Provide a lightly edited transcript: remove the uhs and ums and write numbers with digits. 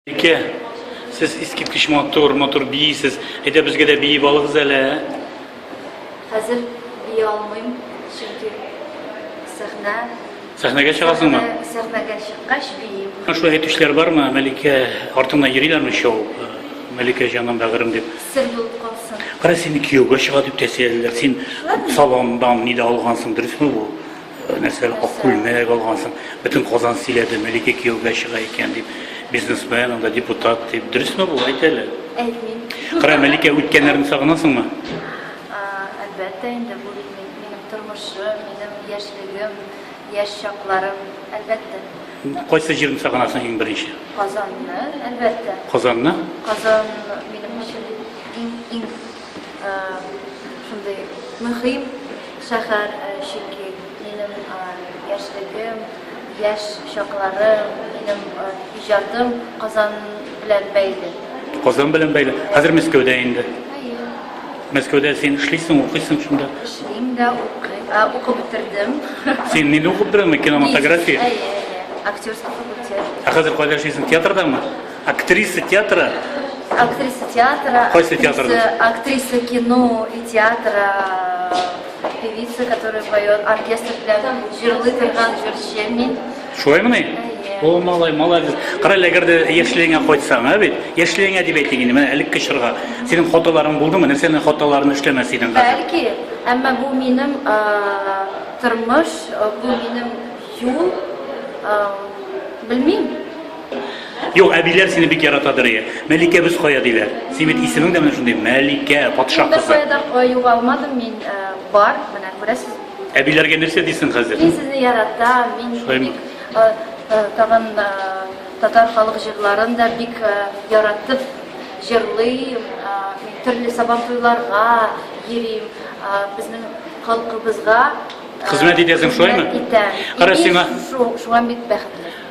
Ке, siz искиткеч мотор бийсез. Әйдә безгә дә биеп алыгыз әле. Хәзер бия алмыйм, чөнки Сәхнәгә чыгасыңмы? сәхнәгә чыккач биим. Шулай әйтүчләр бармы? Мәликә артыннан йөриләрме шоу? Мәликә җаным бәгырем дип. Сер булып калсын. Кара сине кияүгә чыга дип тәсәлләр. Син салондан нидә алгансың, дөресме бу? Нәрсәләр акүлмәк алгансың. Бөтен Казан сөйләде, Мәликә кияүгә чыга икән дип. Бизнесмен, анда депутат дип. Дөресме бу? Әйт әле. Әйтмим. Кара Мәликә үткәннәрен сагынасыңмы? Әлбәттә инде бу минем тормышым, минем яшьлегем, яшь чакларым, әлбәттә. Кайсы җирне сагынасың иң беренче? Казанны, әлбәттә. Казанны? Казан минем өчен иң шундый мөһим шәһәр, чөнки минем яшьлегем, яшь чакларым, минем иҗатым Казан белән бәйле. Казан белән бәйле. Хәзер Мәскәүдә инде. Мәскәүдә син эшлисең, укыйсың шунда. Эшлим дә, укып бетердем. Син нидә укып бетердеңме? Кинематография. Актерский факультет. Хәзер кайда эшлисең? Театрдамы? Актриса театра. Актриса театра. Кайсы театрда? Актриса кино и театра. Певица, которая поет оркестр белән җырлый торган җырчы. Шулаймыни? О, малай, молодец. Кара әгәр дә яшьлегеңә кайтсаң, бит. Яшьлегеңә дип әйтик инде. Менә элекке чорга. Синең хаталарың булдымы? Нәрсәнең хаталарын эшләмәс идең хәзер? Бәлки, әмма бу минем тормыш, бу минем юл, белмим. Юк, әбиләр сине бик яратадыр. Мәликә без кая диләр. Син бит исемең дә менә шундый Мәликә, патша Бер кызы. кайда югалмадым мин, бар, менә күрәсез. Әбиләргә нәрсә дисең хәзер? Мин сезне яратам, мин бик тагын татар халык җырларын да бик яратып җырлыйм. Мин төрле сабантуйларга йөрим, безнең халкыбызга Хезмәт итәсең, шулаймы? Итәм. Кара сиңа. Шуңа бик бәхетле.